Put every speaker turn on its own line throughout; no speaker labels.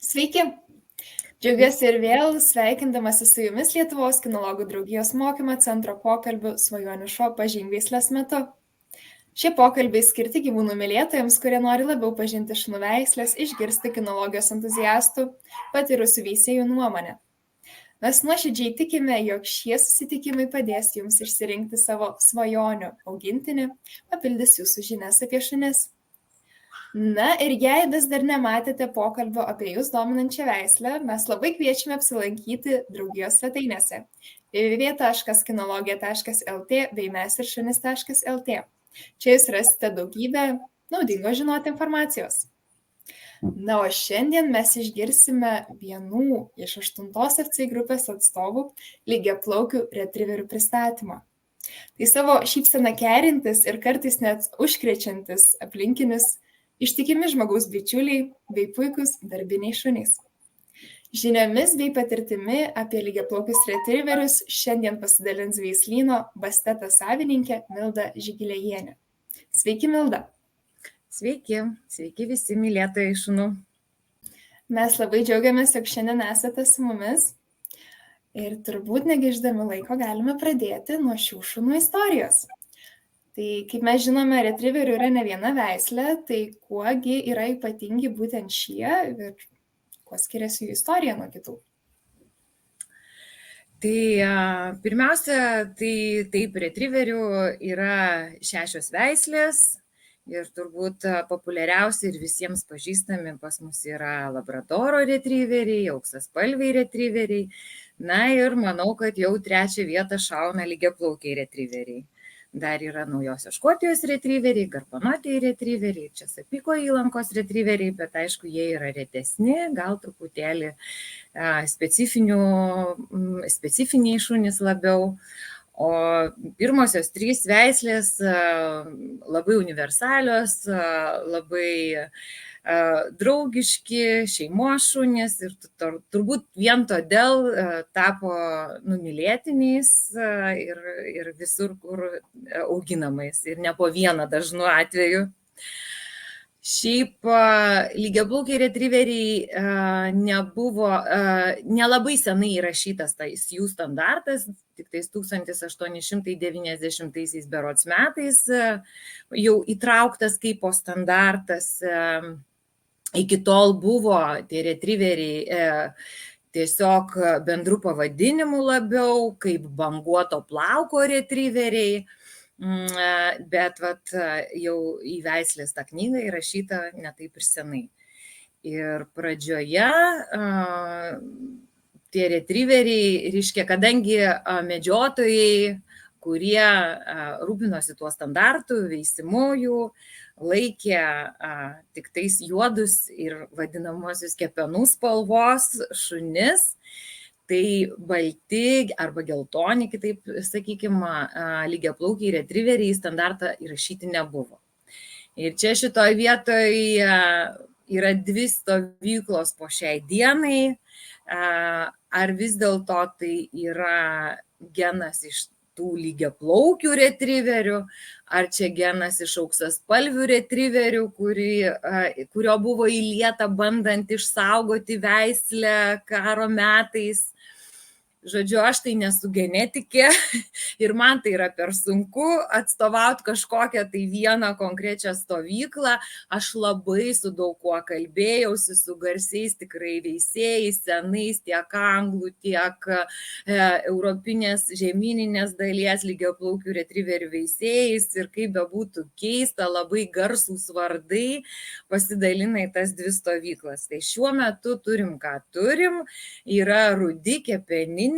Sveiki! Džiaugiuosi ir vėl sveikindamasi su jumis Lietuvos kinologų draugijos mokymo centro pokalbių Svajonių šuo pažink veislės metu. Šie pokalbiai skirti gyvūnų mylėtojams, kurie nori labiau pažinti šunų veislės, išgirsti kinologijos entuziastų, patyrusių veisėjų nuomonę. Mes nuoširdžiai tikime, jog šie susitikimai padės jums išsirinkti savo svajonių augintinį, papildys jūsų žinias apie šunis. Na ir jei vis dar nematėte pokalbio apie jūs dominančią veislę, mes labai kviečiame apsilankyti draugijos svetainėse www.kinologija.lt bei mesiršunis.lt. Čia jūs rasite daugybę naudingos žinoti informacijos. Na, o šiandien mes išgirsime vienų iš 8 FC grupės atstovų lygiaplaukių retriverių pristatymą. Tai savo šypseną kerintis ir kartais net užkrečiantis aplinkinius ištikimi žmogaus bičiuliai bei puikūs darbiniai šunys. Žiniomis bei patirtimi apie lygiaplaukius retriverius šiandien pasidalins veislyno Basteta savininkė Milda Žygilėjienė. Sveiki, Milda!
Sveiki visi mylėtojai šunų.
Mes labai džiaugiamės, jog šiandien esate su mumis. Ir turbūt negaiždami laiko galime pradėti nuo šių šunų istorijos. Tai kaip mes žinome, retriverių yra ne viena veislė, tai kuogi yra ypatingi būtent šie ir kuo skiriasi jų istorija nuo kitų?
Tai pirmiausia, tai taip, retriverių yra 6 veislės ir turbūt populiariausi ir visiems pažįstami pas mus yra labradoro retriveriai, auksaspalviai retriveriai, na ir manau, kad jau 3 vietą šauna lygiaplaukiai retriveriai. Dar yra Naujosios Škotijos retriveriai, garbanotieji retriveriai, Česapiko įlankos retriveriai, bet aišku, jie yra retesni, gal truputėlį specifiniai šunys labiau. O pirmosios 3 veislės labai universalios, labai draugiški, šeimos šunys ir turbūt vien todėl tapo numylėtiniais ir visur, kur auginamais ir ne po vieną dažnu atveju. Šiaip lygiaplaukiai retriveriai nelabai senai įrašytas jų standartas, tik tais 1890 berods metais jau įtrauktas kaip po standartas. Iki tol buvo tie retriveriai tiesiog bendrų pavadinimų labiau, kaip banguoto plauko retriveriai. Bet jau į veislės tą knygą įrašyta ne taip ir senai. Ir pradžioje tie retriveriai, reiškia, kadangi medžiotojai, kurie rūpinosi tuo standartu, veisimu jų, laikė tik tais juodus ir vadinamosius kepenų spalvos šunis, tai balti arba geltoni, kitaip sakykime, lygiaplaukiai retriveriai į standartą įrašyti nebuvo. Ir čia šitoj vietoje yra 2 stovyklos po šiai dienai. Ar vis dėlto tai yra genas iš tų lygiaplaukių retriverių, ar čia genas iš auksaspalvių retriverių, kurio buvo įlieta bandant išsaugoti veislę karo metais. Žodžiu, aš tai nesu genetikė ir man tai yra per sunku atstovauti kažkokią tai vieną konkrečią stovyklą. Aš labai su daug kuo kalbėjausi, su garsiais tikrai veisėjais, senais, tiek anglų, tiek europinės žemyninės dalies lygiaplaukių retriverių veisėjais. Ir kaip bebūtų keista, labai garsūs vardai pasidalina į tas 2 stovyklas. Tai šiuo metu turim, ką turim, yra rudi kepeniniai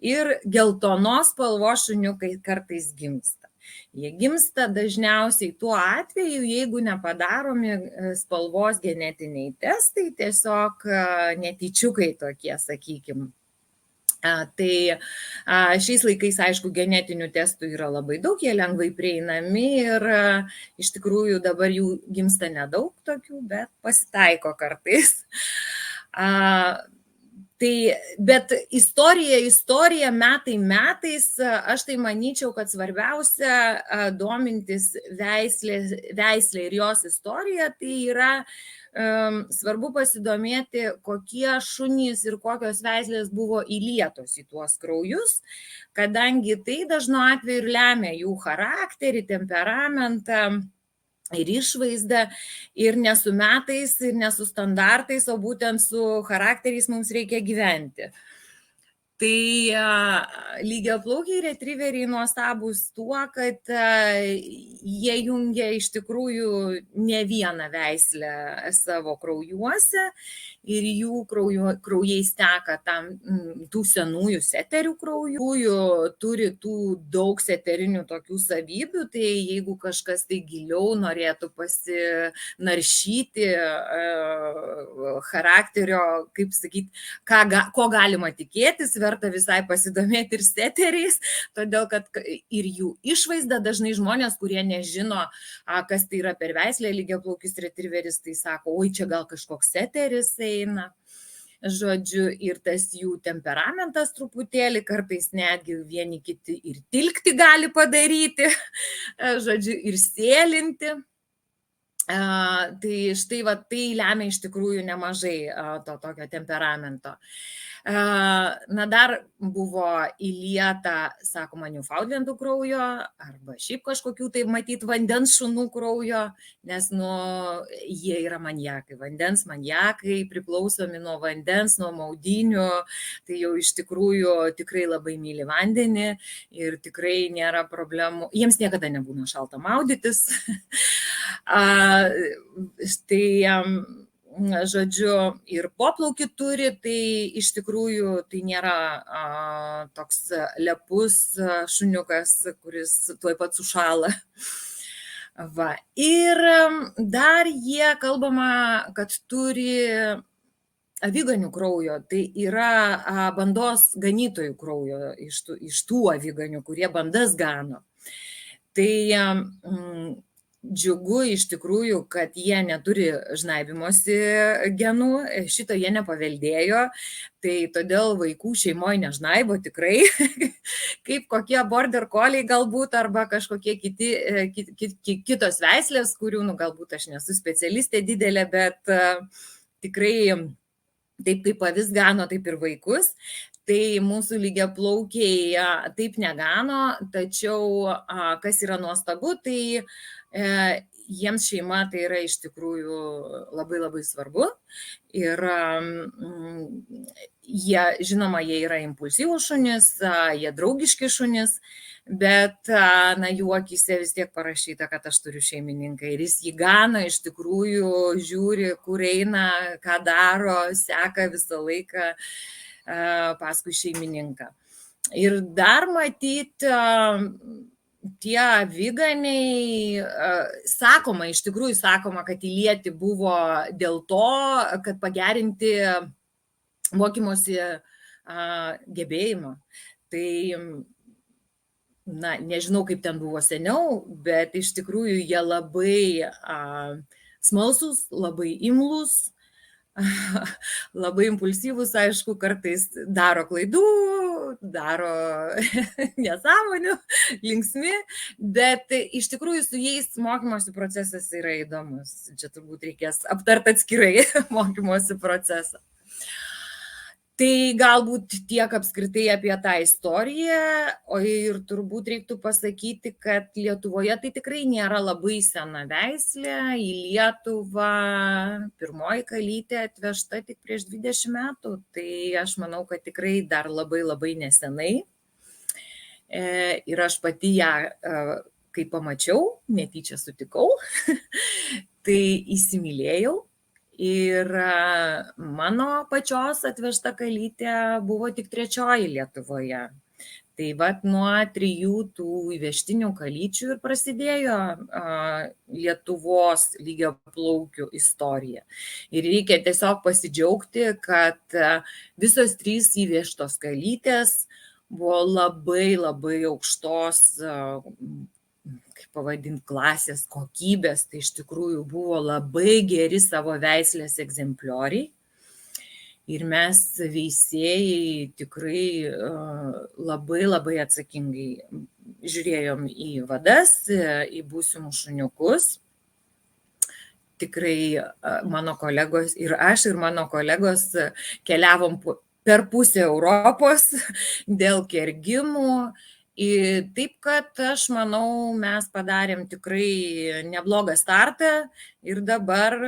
ir geltonos spalvos šuniukai kartais gimsta. Jie gimsta dažniausiai tuo atveju, jeigu nepadaromi spalvos genetiniai testai, tiesiog netyčiukai tokie, sakykime. Tai šiais laikais, aišku, genetinių testų yra labai daug, jie lengvai prieinami ir iš tikrųjų dabar jų gimsta nedaug tokių, bet pasitaiko kartais. Bet istorija metai metais, aš tai manyčiau, kad svarbiausia domintis veislė ir jos istorija, tai yra svarbu pasidomėti, kokie šunys ir kokios veislės buvo įlietos į tuos kraujus, kadangi tai dažnu atveju ir lemia jų charakterį, temperamentą ir išvaizdą, ir ne su metais, ir ne su standartais, o būtent su charakteriais mums reikia gyventi. Tai lygiaplaukiai retriveriai nuostabūs tuo, kad jie jungia iš tikrųjų ne vieną veislę savo kraujuose ir jų kraujais teka tų senųjų seterių kraujų, turi tų daug seterinių tokių savybių, tai jeigu kažkas tai giliau norėtų pasinaršyti charakterio, kaip sakyti, ko galima tikėtis, verta visai pasidomėti ir seteriais, todėl kad ir jų išvaizda dažnai žmonės, kurie nežino, kas tai yra per veislę lygiaplaukis retriveris, tai sako, oi, čia gal kažkoks seteris eina. Žodžiu, ir tas jų temperamentas truputėlį, kartais netgi vieni kiti ir tilkti gali padaryti, žodžiu, ir sėlinti. Tai štai tai lemia iš tikrųjų nemažai to tokio temperamento. Dar buvo įlieta, sakoma, Newfoundlandų kraujo arba šiaip kažkokių tai matyt vandens šunų kraujo, nes jie yra maniakai, vandens maniakai, priklausomi nuo vandens, nuo maudynių, tai jau iš tikrųjų tikrai labai myli vandenį ir tikrai nėra problemų, jiems niekada nebūna šalta maudytis. Žodžiu, ir poplaukį turi, tai iš tikrųjų tai nėra toks lepus šuniukas, kuris tuoj pat sušala. Va. Ir dar jie kalbama, kad turi aviganių kraujo, tai yra bandos ganytojų kraujo iš tų aviganių, kurie bandas gano. Tai džiugu iš tikrųjų, kad jie neturi žnaibimosi genų, šito jie nepaveldėjo, tai todėl vaikų šeimoje nežnaibo tikrai, kaip kokie border collie galbūt, arba kažkokie kitos veislės, kurių galbūt aš nesu specialistė didelė, bet tikrai taip kaip avis gano, taip ir vaikus. Tai mūsų lygiaplaukiai taip negano, tačiau kas yra nuostabu, tai jiems šeima tai yra iš tikrųjų labai labai svarbu. Ir žinoma, jie yra impulsyvūs šunys, jie draugiški šunys, bet jų akyse vis tiek parašyta, kad aš turiu šeimininką ir jis jį gana, iš tikrųjų žiūri, kur eina, ką daro, seka visą laiką paskui šeimininką. Ir dar matyti tie aviganiai, iš tikrųjų sakoma, kad įlieti buvo dėl to, kad pagerinti mokymosi gebėjimą. Tai, nežinau, kaip ten buvo seniau, bet iš tikrųjų jie labai smalsūs, labai imlūs, labai impulsyvūs, aišku, kartais daro klaidų, daro nesąmonių, linksmi, bet iš tikrųjų su jais mokymosi procesas yra įdomus. Čia turbūt reikės aptarti atskirai mokymosi procesą. Tai galbūt tiek apskritai apie tą istoriją, o ir turbūt reiktų pasakyti, kad Lietuvoje tai tikrai nėra labai sena veislė. Į Lietuvą pirmoji kalytė atvežta tik prieš 20 metų, tai aš manau, kad tikrai dar labai labai nesenai. Ir aš pati ją, kai pamačiau, netyčia sutikau, tai įsimylėjau. Ir mano pačios atvežta kalytė buvo tik 3 Lietuvoje. Tai nuo 3 tų įvežtinių kalyčių ir prasidėjo Lietuvos lygiaplaukių istorija. Ir reikia tiesiog pasidžiaugti, kad visos 3 įvežtos kalytės buvo labai labai aukštos, kaip pavadinti, klasės kokybės, tai iš tikrųjų buvo labai geri savo veislės egzemplioriai. Ir mes veisėjai tikrai labai labai atsakingai žiūrėjom į vadas, į būsimus šuniukus. tikrai mano kolegos ir aš, ir mano kolegos keliavom per pusę Europos dėl kergimų. Taip kad aš manau, mes padarėm tikrai neblogą startą ir dabar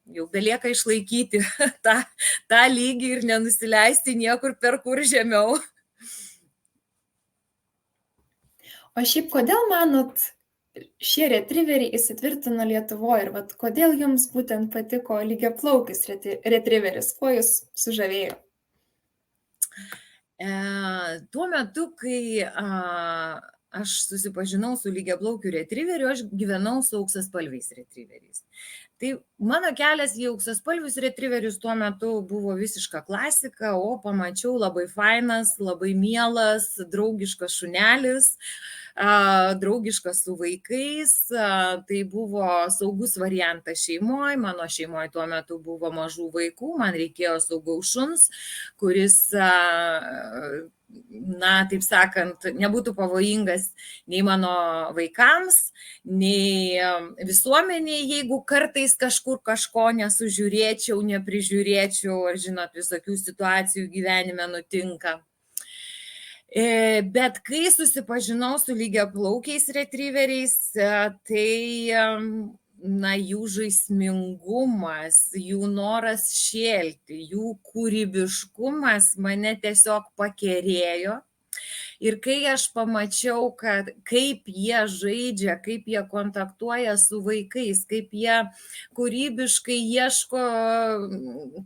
jau belieka išlaikyti tą lygį ir nenusileisti niekur per kur žemiau.
O šiaip kodėl manot, šie retrieveriai įsitvirtino Lietuvoje ir kodėl jums būtent patiko lygiaplaukis retrieveris, kuo jūs sužavėjo?
Tuo metu, kai aš susipažinau su lygiaplaukiu retrieveriu, aš gyvenau su auksaspalviais retrieveriais. Tai mano kelias į auksaspalvius retrieverius tuo metu buvo visiška klasika, o pamačiau labai fainas, labai mielas, draugiškas šunelis, draugiškas su vaikais, tai buvo saugus variantas šeimoje, mano šeimoje tuo metu buvo mažų vaikų, man reikėjo saugaus šuns, kuris, taip sakant, nebūtų pavojingas nei mano vaikams, nei visuomeniai, jeigu kartais kažkur kažko nesužiūrėčiau, neprižiūrėčiau, ar žinot, visokių situacijų gyvenime nutinka. Bet kai susipažinau su lygiaplaukiais retrieveriais, tai jų žaismingumas, jų noras šėlti, jų kūrybiškumas mane tiesiog pakerėjo. Ir kai aš pamačiau, kaip jie žaidžia, kaip jie kontaktuoja su vaikais, kaip jie kūrybiškai ieško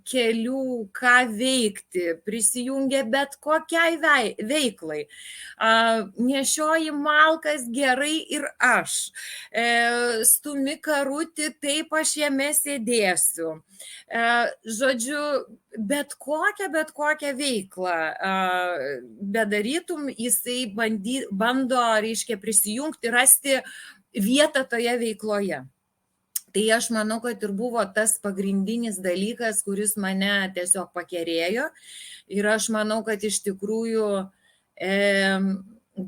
kelių, ką veikti, prisijungia bet kokiai veiklai. Nešioji malkas gerai ir aš. Stumi karutį, taip aš jame sėdėsiu. Žodžiu, bet kokią veiklą bedarytum, jisai bando, reiškia, prisijungti, rasti vietą toje veikloje. Tai aš manau, kad ir buvo tas pagrindinis dalykas, kuris mane tiesiog pakerėjo. Ir aš manau, kad iš tikrųjų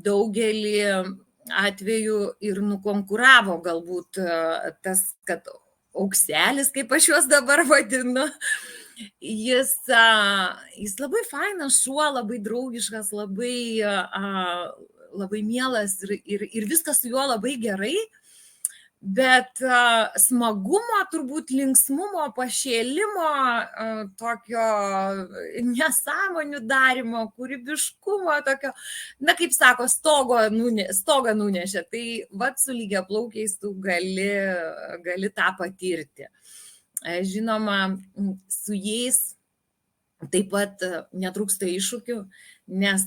daugelį atvejų ir nukonkuravo galbūt tas, kad aukselis, kaip aš juos dabar vadinu, jis labai fainas šuo, labai draugiškas, labai mielas ir viskas su juo labai gerai, bet smagumo, turbūt linksmumo, pašėlimo, tokio nesąmonių darimo, kūrybiškumo, tokio, kaip sako, stogą nunešė. Tai su lygiaplaukiais tu gali tą patirti. Žinoma, su jais taip pat netrūksta iššūkių, nes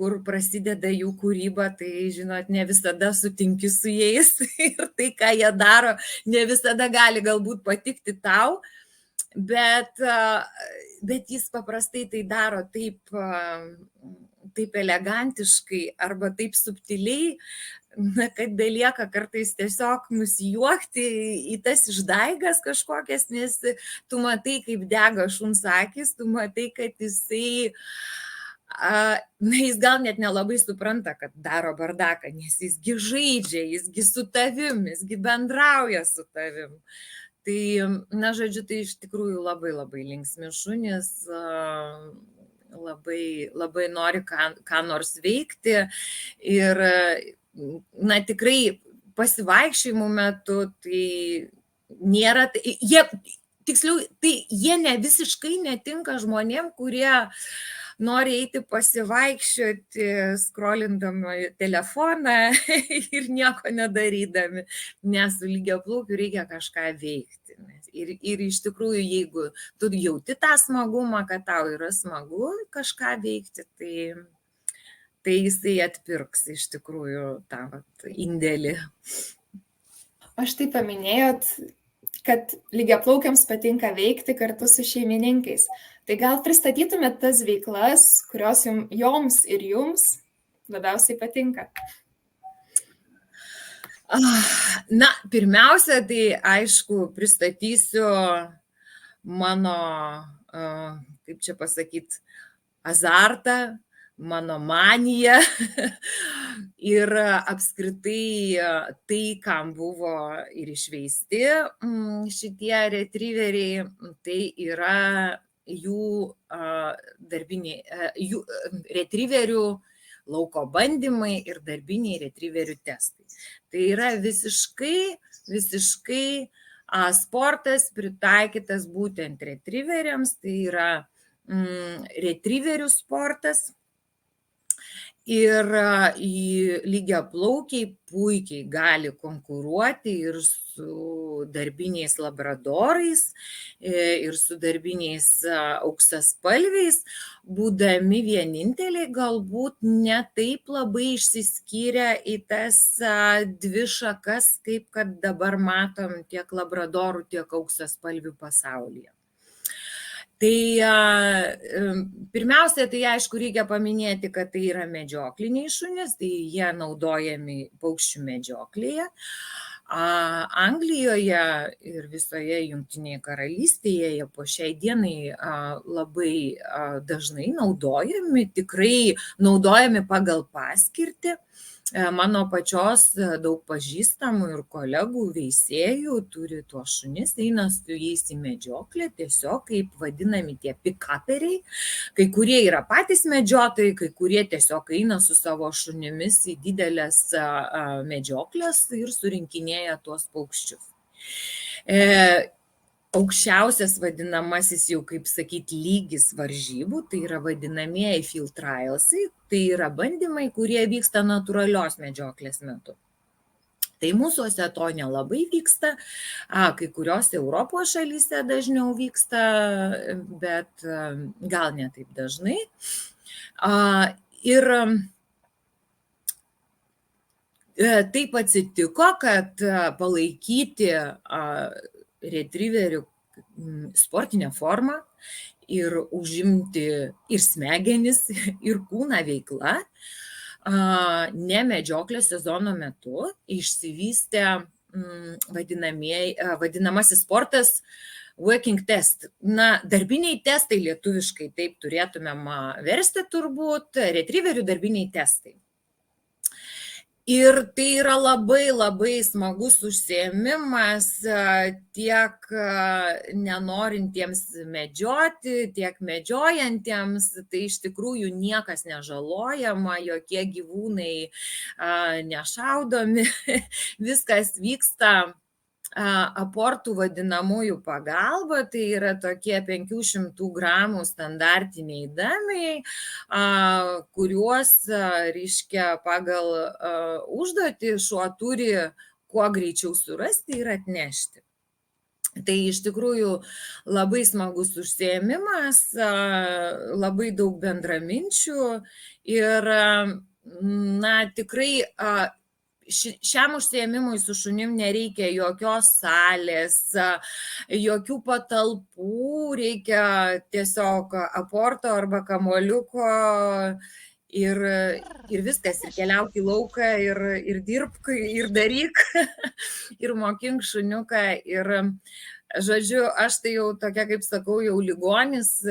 kur prasideda jų kūryba, tai, žinot, ne visada sutinki su jais ir tai, ką jie daro, ne visada gali galbūt patikti tau, bet jis paprastai tai daro taip elegantiškai arba taip subtiliai, kad belieka kartais tiesiog nusijuokti į tas išdaigas kažkokias, nes tu matai, kaip dega šuns akis, tu matai, kad jisai jis gal net nelabai supranta, kad daro bardaką, nes jisgi žaidžia, jisgi su tavim, jisgi bendrauja su tavim. Tai, žodžiu, tai iš tikrųjų labai linksmi šunys, labai nori ką nors veikti ir, tikrai pasivaikščiojimų metu, tai nėra, jie ne visiškai netinka žmonėm, kurie nori eiti pasivaikščioti, skrolindami telefoną ir nieko nedarydami, nes su lygiaplaukiu reikia kažką veikti. Ir iš tikrųjų, jeigu tu jauti tą smagumą, kad tau yra smagu kažką veikti, tai jisai atpirks iš tikrųjų tą indėlį.
O štai paminėjot, kad lygiaplaukiams patinka veikti kartu su šeimininkais. Tai gal pristatytumėt tas veiklas, kurios joms ir jums labiausiai patinka?
Pirmiausia, tai aišku, pristatysiu mano, kaip čia pasakyti, azartą, mano manija ir apskritai tai, kam buvo ir išveisti šitie retrieveriai, tai yra jų retrieverių lauko bandymai ir darbiniai retrieverių testai. Tai yra visiškai sportas pritaikytas būtent retrieveriams, tai yra retrieverių sportas. Ir lygiaplaukiai puikiai gali konkuruoti ir su darbiniais labradorais, ir su darbiniais auksaspalviais, būdami vieninteliai galbūt ne taip labai išsiskyrę į tas dvi šakas, kaip kad dabar matom tiek labradorų, tiek auksaspalvių pasaulyje. Tai pirmiausia, tai aišku, reikia paminėti, kad tai yra medžiokliniai šunys, tai jie naudojami paukščių medžioklėje. Anglijoje ir visoje Jungtinėje karalystėje jie po šiai dienai labai dažnai naudojami, tikrai naudojami pagal paskirtį. Mano pačios daug pažįstamų ir kolegų veisėjų turi tuos šunis, eina su jais į medžioklę, tiesiog kaip vadinami tie pikaperiai. Kai kurie yra patys medžiotojai, kai kurie tiesiog eina su savo šunimis į didelės medžioklės ir surinkinėja tuos paukščius. Aukščiausias vadinamasis jau, kaip sakyti, lygis varžybų, tai yra vadinamieji field trialsai, tai yra bandymai, kurie vyksta natūralios medžioklės metu. Tai mūsuose to nelabai vyksta, kai kuriuose Europos šalyse dažniau vyksta, bet gal ne taip dažnai. Ir taip atsitiko, kad palaikyti retrieverių sportinę formą ir užimti ir smegenis, ir kūną veiklą, ne medžioklės sezono metu išsivystė vadinamasis sportas working test. Darbiniai testai lietuviškai taip turėtumėm versti turbūt, retrieverių darbiniai testai. Ir tai yra labai smagus užsiėmimas tiek nenorintiems medžioti, tiek medžiojantiems. Tai iš tikrųjų niekas nežalojama, jokie gyvūnai nešaudomi, viskas vyksta aportų vadinamųjų pagalba, tai yra tokie 500 gramų standartiniai damiai, kuriuos, reiškia, pagal užduotį šuo turi kuo greičiau surasti ir atnešti. Tai iš tikrųjų labai smagus užsiėmimas, labai daug bendraminčių ir, tikrai šiam užsiėmimui su šunim nereikia jokios salės, jokių patalpų, reikia tiesiog aporto arba kamuoliuko ir viskas, ir keliauk į lauką, ir dirbk, ir daryk, ir mokink šuniuką. Ir žodžiu, aš tai jau tokia, kaip sakau, jau ligonis,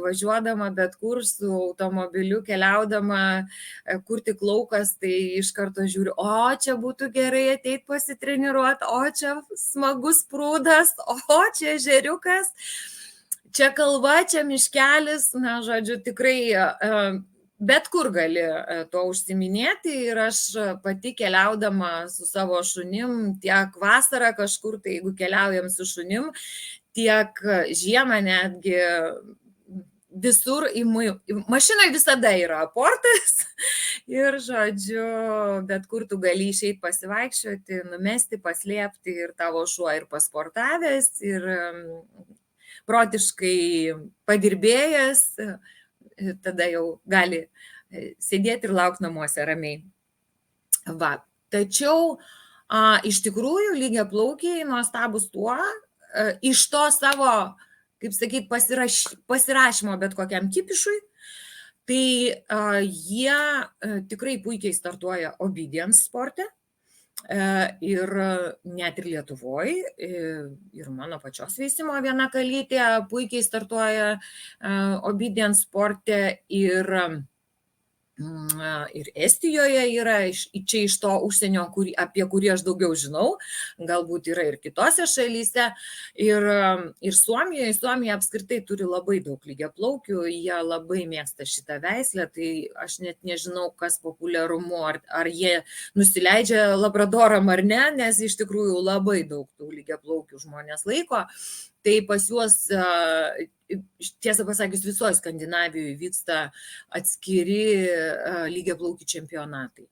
važiuodama bet kur su automobiliu, keliaudama, kur tik laukas, tai iš karto žiūriu, o čia būtų gerai ateiti pasitreniruoti, o čia smagus prūdas, o čia ežeriukas, čia kalva, čia miškelis, žodžiu, tikrai bet kur gali to užsiminėti ir aš pati keliaudama su savo šunim, tiek vasarą kažkur, tai jeigu keliaujam su šunim, tiek žiemą netgi visur, mašinoje visada yra aportas ir, žodžiu, bet kur tu gali išeiti pasivaikščioti, numesti, paslėpti ir tavo šuo ir pasportavęs, ir protiškai padirbėjęs, tada jau gali sėdėti ir laukti namuose ramiai. Tačiau iš tikrųjų lygiaplaukiai nuostabus tuo, iš to savo, kaip sakyti, pasirašymo bet kokiam kipišui, tai jie tikrai puikiai startuoja obedience sporte. Ir net ir Lietuvoje, ir mano pačios veisimo viena kalytė puikiai startuoja obedience sporte ir Ir Estijoje yra, čia iš to užsienio, apie kurį aš daugiau žinau, galbūt yra ir kitose šalyse. Ir Suomija apskritai turi labai daug lygiaplaukių, jie labai mėgsta šitą veislę, tai aš net nežinau, kas populiarumu, ar jie nusileidžia labradoram ar ne, nes iš tikrųjų labai daug tų lygiaplaukių žmonės laiko. Tai pas juos, tiesą pasakius, visoje Skandinavijoje vyksta atskiri lygiaplaukių čempionatai.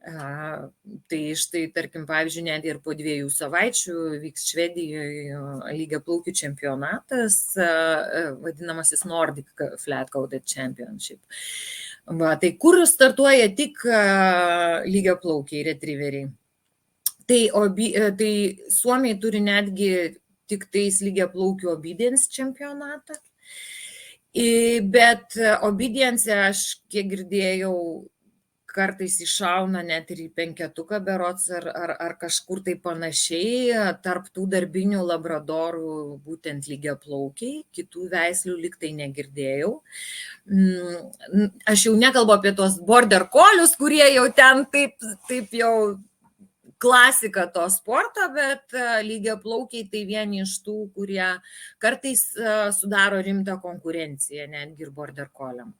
Tai štai, tarkim, pavyzdžiui, net ir po 2 savaičių vyks Švedijoje lygiaplaukių čempionatas, vadinamasis Nordic Flat Coated Championship. Tai kur startuoja tik lygiaplaukiai retrieveriai. Tai Suomiai turi netgi tik tais lygiaplaukių obedience čempionatą. Bet obedience, aš kiek girdėjau, kartais iššauna net ir į 5 berods ar kažkur tai panašiai, tarp tų darbinių labradorų būtent lygiaplaukiai, kitų veislių lyg tai negirdėjau. Aš jau nekalbu apie tos border collies, kurie jau ten taip jau klasika to sporto, bet lygiaplaukiai tai vieni iš tų, kurie kartais sudaro rimtą konkurenciją, netgi ir border colliam.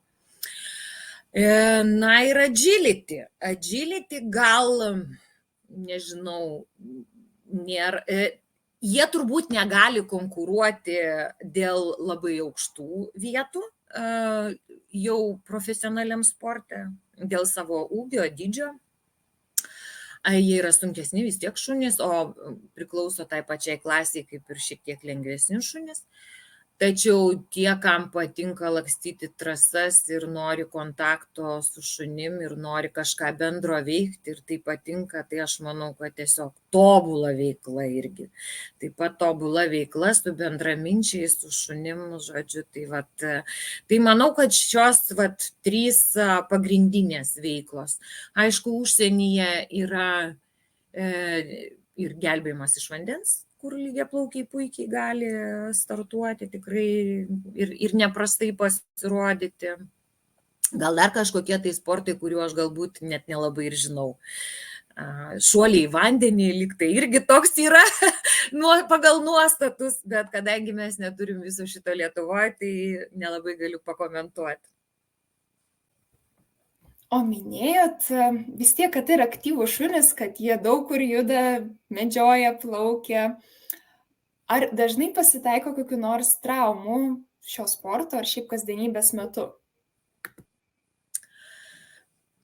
Na ir agility. Agility gal, nežinau, jie turbūt negali konkuruoti dėl labai aukštų vietų jau profesionaliam sporte, dėl savo ūgio, dydžio. Jie yra sunkesni vis tiek šunys, o priklauso tai pačiai klasiai kaip ir šiek tiek lengvesni šunys. Tačiau tie, kam patinka lakstyti trasas ir nori kontakto su šunim ir nori kažką bendro veikti ir tai patinka, tai aš manau, kad tiesiog tobula veikla irgi. Taip pat tobula veikla su bendraminčiais, su šunim, žodžiu. Tai manau, kad šios 3 pagrindinės veiklos. Aišku, užsienyje yra ir gelbėjimas iš vandens, kur lygiaplaukiai puikiai gali startuoti tikrai ir neprastai pasirodyti. Gal dar kažkokie tai sportai, kuriuo aš galbūt net nelabai ir žinau. Šuoliai į vandenį, lyg tai irgi toks yra pagal nuostatus, bet kadangi mes neturim viso šito Lietuvoje, tai nelabai galiu pakomentuoti.
O minėjot vis tiek, kad tai yra aktyvūs šunys, kad jie daug kur juda, medžioja, plaukia. Ar dažnai pasitaiko kokių nors traumų šio sporto ar šiaip kasdienybės metu?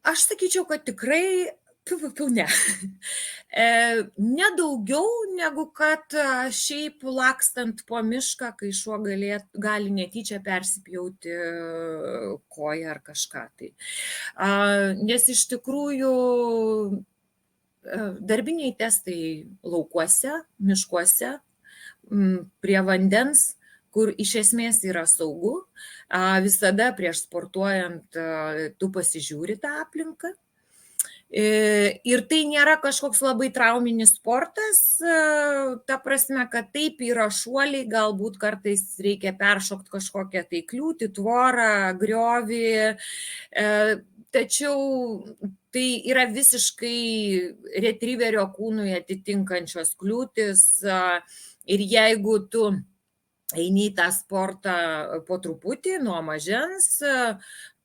Aš sakyčiau, kad tikrai ne. Nedaugiau negu kad šiaip lakstant po mišką, kai šuo gali netyčia persipjauti koją ar kažką tai. Nes iš tikrųjų darbiniai testai laukuose, miškuose, prie vandens, kur iš esmės yra saugu, visada prieš sportuojant tu pasižiūri tą aplinką. Ir tai nėra kažkoks labai trauminis sportas, ta prasme, kad taip yra šuoliai, galbūt kartais reikia peršokti kažkokią tai kliūtį, tvorą, griovį, tačiau tai yra visiškai retrieverio kūnui atitinkančios kliūtis ir jeigu tu eini į tą sportą po truputį nuo mažens,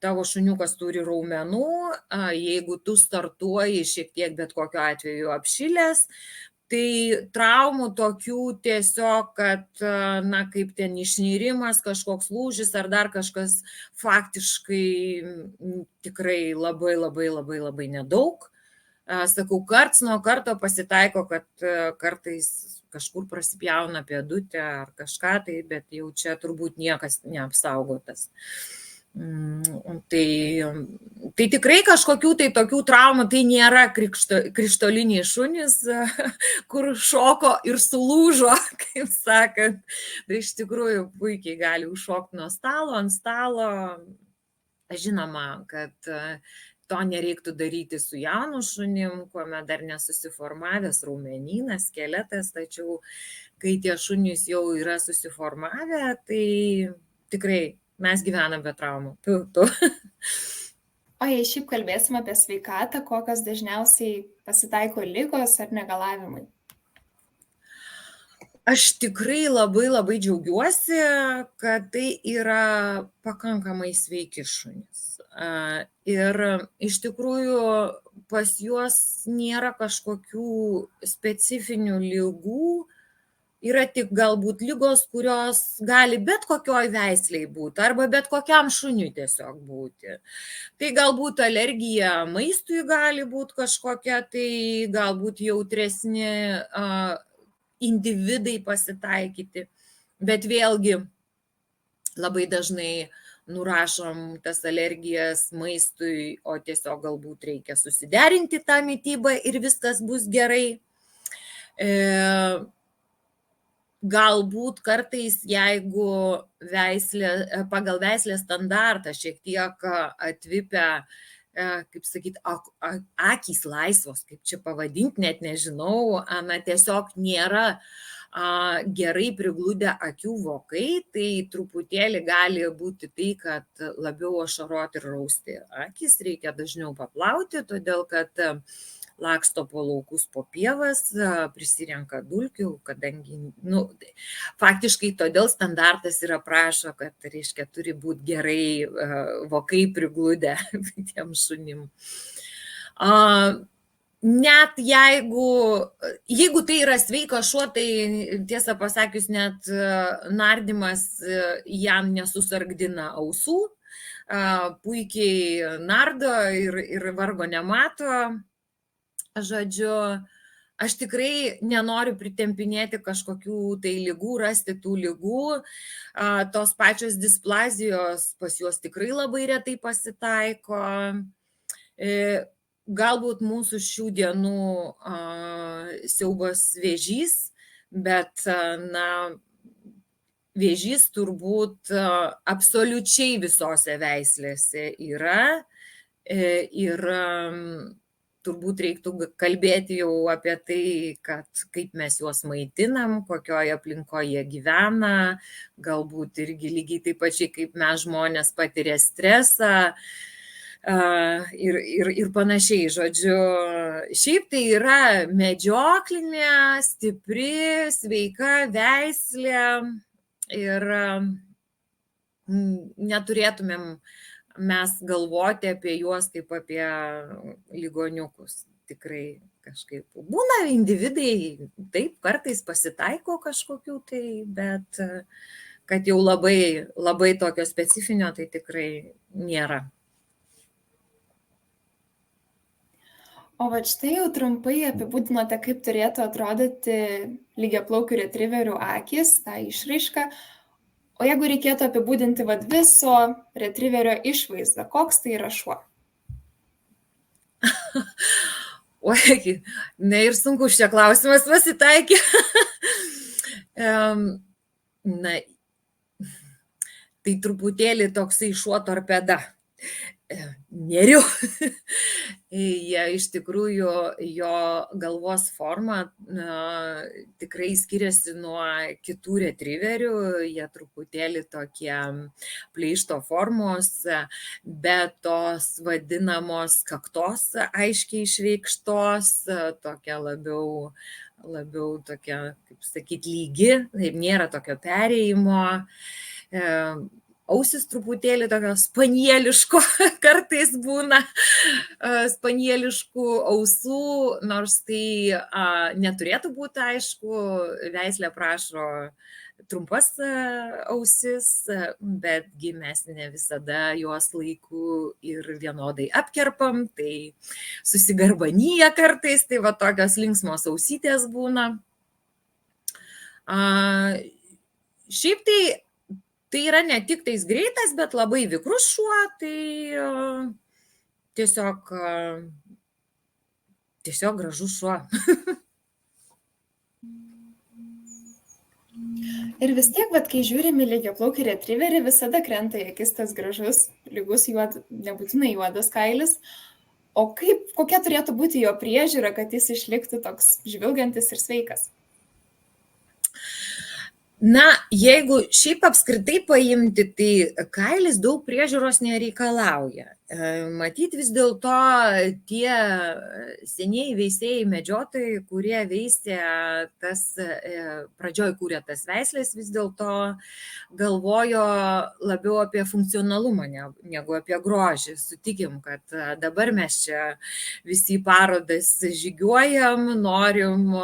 tavo šuniukas turi raumenų, jeigu tu startuoji šiek tiek bet kokiu atveju apšilęs, tai traumų tokių tiesiog, kad, kaip ten išnyrimas, kažkoks lūžis ar dar kažkas faktiškai tikrai labai nedaug. Sakau, karts nuo karto pasitaiko, kad kartais kažkur prasipjauna pėdutę ar kažką tai, bet jau čia turbūt niekas neapsaugotas. Tai tikrai kažkokių tai tokių traumų, tai nėra krištoliniai šunys, kur šoko ir sulūžo, kaip sakant. Tai iš tikrųjų puikiai gali užšokti nuo stalo, ant stalo. Žinoma, kad to nereiktų daryti su jaunu šunim, kuomet dar nesusiformavęs raumenynas, skeletas, tačiau kai tie šunys jau yra susiformavę, tai tikrai mes gyvenam be traumų.
O jei šiaip kalbėsim apie sveikatą, kokios dažniausiai pasitaiko ligos ar negalavimai?
Aš tikrai labai džiaugiuosi, kad tai yra pakankamai sveiki šunys. Ir iš tikrųjų pas juos nėra kažkokių specifinių ligų, yra tik galbūt ligos, kurios gali bet kokioj veisliai būti arba bet kokiam šuniui tiesiog būti. Tai galbūt alergija maistui gali būti kažkokia, tai galbūt jautresni individai pasitaikyti, bet vėlgi labai dažnai nurašom tas alergijas maistui, o tiesiog galbūt reikia susiderinti tą mitybą ir viskas bus gerai. Galbūt kartais, jeigu pagal veislės standartą šiek tiek atvipia, kaip sakyti, akys laisvos, kaip čia pavadinti, net nežinau, tiesiog nėra gerai prigludę akių vokai, tai truputėlį gali būti tai, kad labiau ašaroti ir rausti akys, reikia dažniau paplauti, todėl kad laksto po laukus, po pievas, prisirenka dulkių, kadangi, faktiškai todėl standartas yra prašo, kad, reiškia, turi būti gerai vokai prigludę tiem šunim. Net jeigu tai yra sveikas šuo, tai tiesą pasakius, net nardymas jam nesusargdina ausų, puikiai nardo ir vargo nemato. Žodžiu, aš tikrai nenoriu pritempinėti kažkokių tai ligų, rasti tų ligų. Tos pačios displazijos pas juos tikrai labai retai pasitaiko. Galbūt mūsų šių dienų siaubas vėžys, bet, vėžys turbūt absoliučiai visose veislėse yra. Ir turbūt reiktų kalbėti jau apie tai, kad kaip mes juos maitinam, kokioje aplinkoje jie gyvena, galbūt irgi lygiai taip pačiai, kaip mes žmonės patiria stresą ir panašiai. Žodžiu, šiaip tai yra medžioklinė, stipri, sveika veislė ir neturėtumėm mes galvoti apie juos kaip apie ligoniukus. Tikrai kažkaip būna individai, taip, kartais pasitaiko kažkokių tai, bet kad jau labai tokio specifinio, tai tikrai nėra.
O va štai jau trumpai apibūdinote, kaip turėtų atrodyti lygiaplaukių retriverių akys, tą išraišką. O jeigu reikėtų apibūdinti viso retriverio išvaizdą, koks tai yra šuo?
Oi, ir sunku šia klausimas pasitaikė. Tai truputėlį toksai šuo torpeda. Neriu. Iš tikrųjų, jo galvos forma tikrai skiriasi nuo kitų retriverių, jie truputėlį tokie pleišto formos, bet tos vadinamos kaktos aiškiai išreikštos, tokia labiau tokia, kaip sakyti, lygi, nėra tokio perėjimo. Ausis truputėlį tokio spanieliško, kartais būna spanieliškų ausų, nors tai neturėtų būti, aišku, veislė prašo trumpas ausis, betgi mes ne visada juos laiku ir vienodai apkerpam, tai susigarbanyja kartais, tai va tokios linksmos ausytės būna. Šiaip tai yra ne tik tais greitas, bet labai vikrus šuo, tai tiesiog gražus šuo.
Ir vis tiek, kai žiūrime lygiaplaukį retriverį, visada krenta į akis tas gražus, lygus nebūtinai juodas kailis. O kokia turėtų būti jo priežiūra, kad jis išliktų toks žvilgantis ir sveikas?
Jeigu šiaip apskritai paimti, tai kailis daug priežiūros nereikalauja. Matyt, vis dėlto tie senieji veisėjai medžiotojai, kurie veisė tas, pradžioj kūrė tas veislės, vis dėlto galvojo labiau apie funkcionalumą negu apie grožį. Sutikim, kad dabar mes čia visi į parodas žygiuojam, norim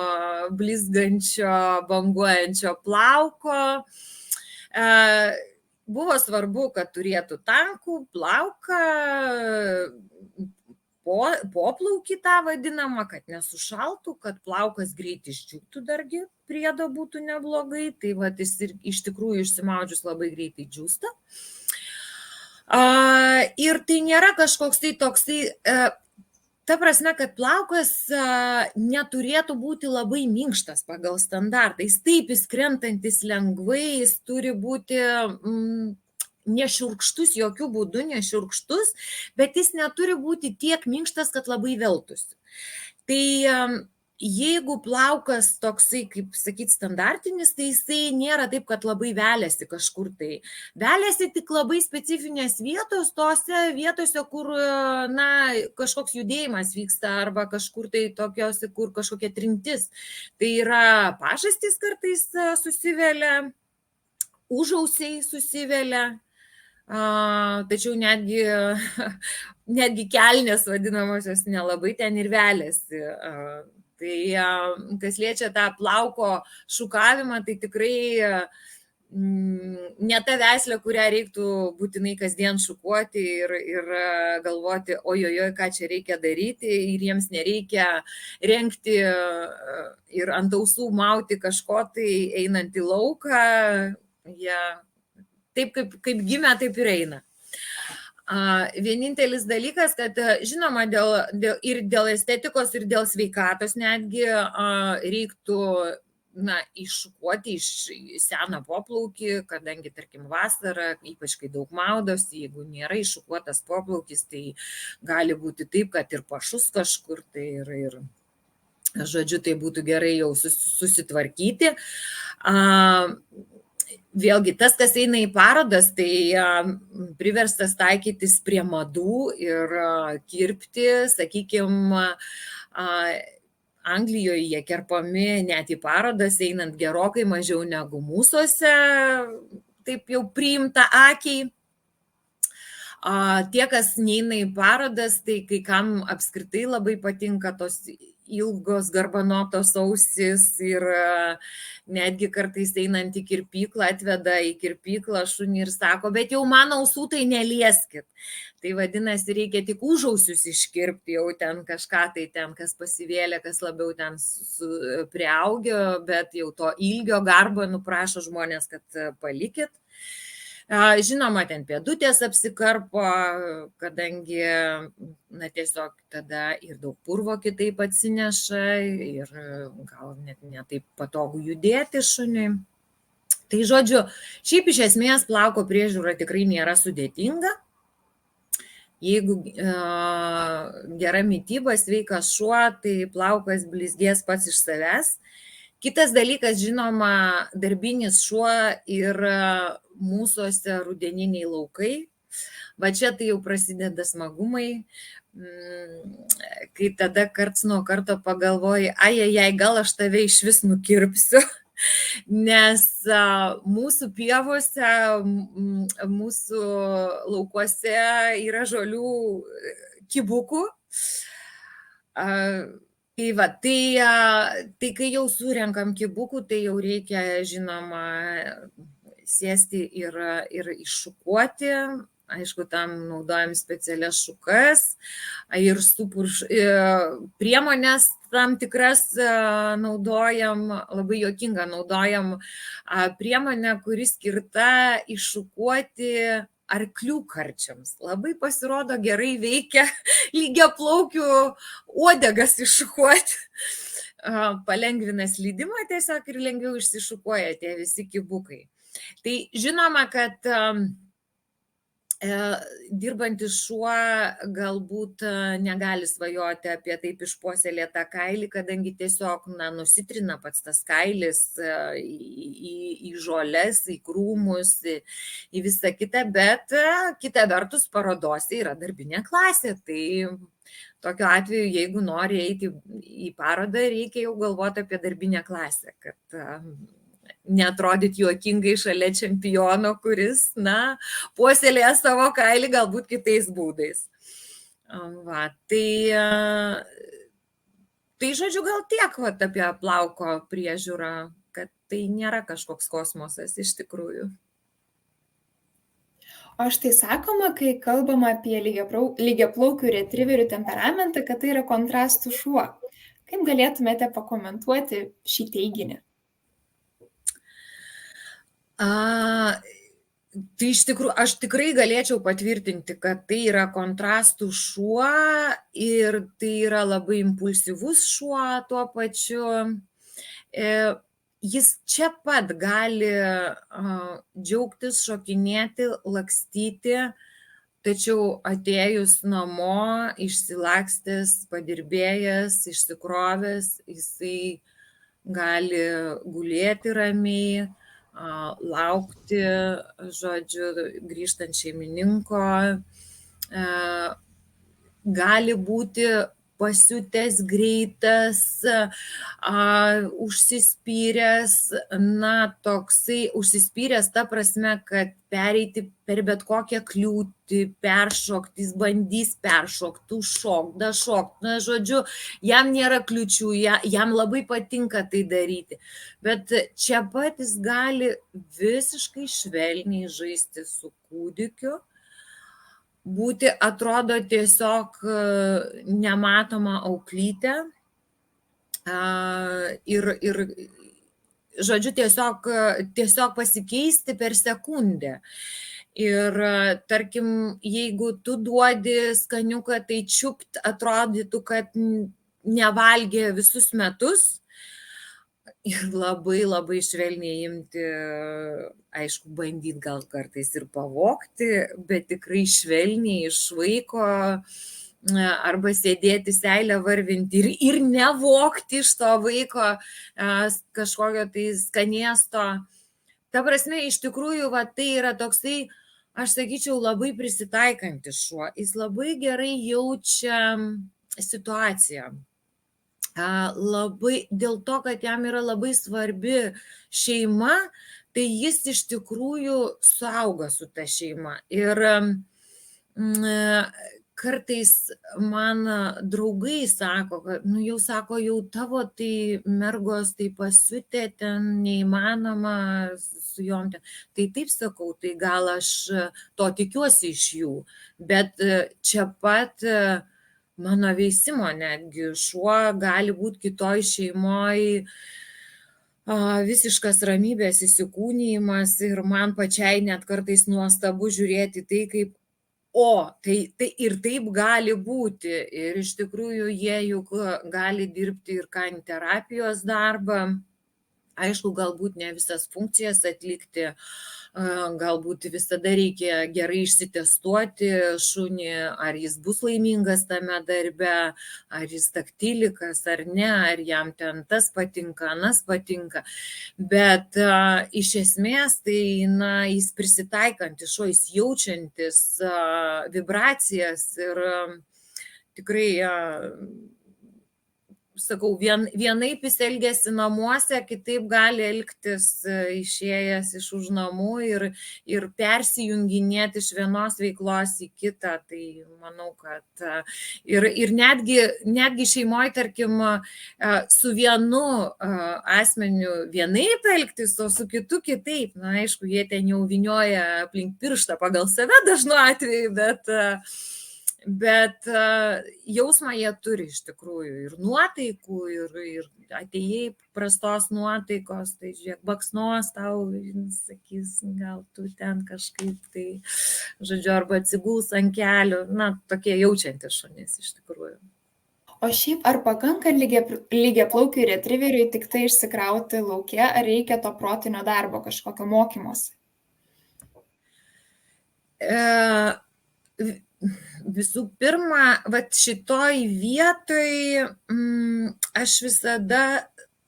blizgančio, banguojančio plauko. Buvo svarbu, kad turėtų tankų, plauką, poplaukį tą vadinamą, kad nesušaltų, kad plaukas greit išdžiūtų, dargi priedo būtų neblogai, tai va, jis ir iš tikrųjų išsimaudžius labai greitai džiūsta. Ir tai nėra kažkoks tai toksai, ta prasme, kad plaukas neturėtų būti labai minkštas pagal standartą. Jis taip, jis krentantis lengvai, jis turi būti nešiurkštus, jokių būdų nešiurkštus, bet jis neturi būti tiek minkštas, kad labai veltųsi. Tai jeigu plaukas toksai, kaip sakyti, standartinis, tai jisai nėra taip, kad labai veliasi kažkur tai. Veliasi tik labai specifinės vietos, tose vietose, kur kažkoks judėjimas vyksta arba kažkur tai tokiose, kur kažkokia trintis. Tai yra pažastys kartais susivelia, užausiai susivelia, tačiau netgi kelnės vadinamosios nelabai ten ir veliasi. Tai kas liečia tą plauko šukavimą, tai tikrai ne ta veislė, kurią reiktų būtinai kasdien šukuoti ir galvoti, ojojoj, ką čia reikia daryti, ir jiems nereikia rengti ir ant ausų mauti kažko tai einant į lauką. Jie taip kaip gimė, taip ir eina. Vienintelis dalykas, kad žinoma, ir dėl estetikos, ir dėl sveikatos netgi reiktų iššukuoti iš seną poplaukį, kadangi, tarkim, vasarą, ypač kai daug maudosi, jeigu nėra iššukuotas poplaukis, tai gali būti taip, kad ir pašus kažkur, tai ir žodžiu, tai būtų gerai jau susitvarkyti. Vėlgi, tas, kas eina į parodas, tai priverstas taikytis prie madų ir kirpti, sakykime, Anglijoje jie kerpami net į parodas, einant gerokai mažiau negu mūsuose, taip jau priimta akiai. Tie, kas neina į parodas, tai kai kam apskritai labai patinka tos ilgos garbanotos ausis ir netgi kartais einant į kirpyklą atveda į kirpyklą šunį ir sako, bet jau mano ausų tai nelieskit. Tai vadinasi, reikia tik užausius iškirpti, jau ten kažką tai ten, kas pasivėlė, kas labiau ten priaugio, bet jau to ilgio garbo nuprašo žmonės, kad palikit. Žinoma, ten pėdutės apsikarpo, kadangi tiesiog tada ir daug purvo kitaip atsineša ir gal net netaip patogu judėti šuniui. Tai žodžiu, šiaip iš esmės plauko priežiūra tikrai nėra sudėtinga. Jeigu gera mityba, sveikas šuo, tai plaukas blizgės pats iš savęs. Kitas dalykas, žinoma, darbinis šuo ir mūsuose rudeniniai laukai. Va čia tai jau prasideda smagumai, kai tada karts nuo karto pagalvoji, ajajai, gal aš tave iš vis nukirpsiu, nes mūsų pievose, mūsų laukuose yra žolių kibukų. Tai kai jau surenkam kibukų, tai jau reikia, žinoma, sėsti ir iššukuoti. Aišku, tam naudojam specialias šukas ir priemonės tam tikras naudojam, labai juokinga, naudojam priemonę, kuri skirta iššukuoti arklių karčiams. Labai pasirodo gerai veikia lygiaplaukių uodegas iššukuoti. Palengvina slydimą tiesiog ir lengviau išsišukuoja tie visi kibukai. Tai žinoma, kad dirbantis šuo galbūt negali svajoti apie taip išpuoselėtą kailį, kadangi tiesiog nusitrina pats tas kailis į žoles, į krūmus, į visą kitą, bet kita vertus parodose yra darbinė klasė. Tai tokiu atveju, jeigu nori eiti į parodą, reikia jau galvoti apie darbinę klasę, kad neatrodyti juokingai šalia čempiono, kuris, puoselėja savo kailį galbūt kitais būdais. Va, tai žodžiu, gal tiek apie plauko priežiūrą, kad tai nėra kažkoks kosmosas iš tikrųjų.
O štai sakoma, kai kalbama apie lygiaplaukių retriverių temperamentą, kad tai yra kontrastų šuo. Kaip galėtumėte pakomentuoti šį teiginį?
Tai iš tikrųjų, aš tikrai galėčiau patvirtinti, kad tai yra kontrastų šuo ir tai yra labai impulsyvus šuo tuo pačiu. Jis čia pat gali džiaugtis, šokinėti, lakstyti, tačiau atėjus namo, išsilakstęs, padirbėjęs, išsikrovęs, jisai gali gulėti ramiai, laukti, žodžiu, grįžtant šeimininko, gali būti pasiutęs, greitas, užsispyręs, toksai užsispyręs ta prasme, kad pereiti per bet kokią kliūtį, peršokti, jis bandys peršokti, užšokti, dašokti, žodžiu, jam nėra kliūčių, jam labai patinka tai daryti, bet čia pat jis gali visiškai švelniai žaisti su kūdikiu, būti, atrodo, tiesiog nematoma auklytė ir žodžiu, tiesiog pasikeisti per sekundę. Ir tarkim, jeigu tu duodi skaniuką, tai čiupt atrodytų, kad nevalgė visus metus. Ir labai labai švelniai imti, aišku, bandyti gal kartais ir pavogti, bet tikrai švelniai iš vaiko arba sėdėti seilę varvinti ir nevogti iš to vaiko kažkokio tai skanėsto. Ta prasme, iš tikrųjų, tai yra toksai, aš sakyčiau, labai prisitaikantis šuo. Jis labai gerai jaučia situaciją. Labai dėl to, kad jam yra labai svarbi šeima, tai jis iš tikrųjų suauga su ta šeima. Ir kartais man draugai sako, kad, jau sako, jau tavo tai mergos tai pasiutė, ten neįmanoma su jom ten. Tai taip sakau, tai gal aš to tikiuosi iš jų, bet čia pat mano veisimo netgi šuo gali būti kitoj šeimoj visiškas ramybės įsikūnijimas ir man pačiai net kartais nuostabu žiūrėti tai, kaip, tai ir taip gali būti. Ir iš tikrųjų jie juk gali dirbti ir kaniterapijos darbą. Aišku, galbūt ne visas funkcijas atlikti, galbūt visada reikia gerai išsitestuoti šunį, ar jis bus laimingas tame darbe, ar jis taktilikas ar ne, ar jam ten tas patinka, anas patinka. Bet iš esmės tai jis prisitaikantis šuo, jis jaučiantis vibracijas ir tikrai sakau, vienaip jis elgiasi namuose, kitaip gali elgtis išėjęs iš už namų ir persijunginėti iš vienos veiklos į kitą. Tai manau, kad ir netgi šeimoje, tarkim, su vienu asmeniu vienaip elgtis, o su kitu kitaip. Aišku, jie ten jau vynioja aplink pirštą pagal save dažnu atveju, bet jausmą jie turi iš tikrųjų ir nuotaikų, ir atėjai prastos nuotaikos, tai žiūrėk, baksnos tau, sakys, gal tu ten kažkaip tai, žodžiu, arba atsiguls ant kelių, tokie jaučiantys šunys iš tikrųjų.
O šiaip, ar pakanka lygiaplaukiui retriveriui tik tai išsikrauti lauke, ar reikia to protinio darbo, kažkokio mokymosi?
Visų pirma, šitoj vietoj aš visada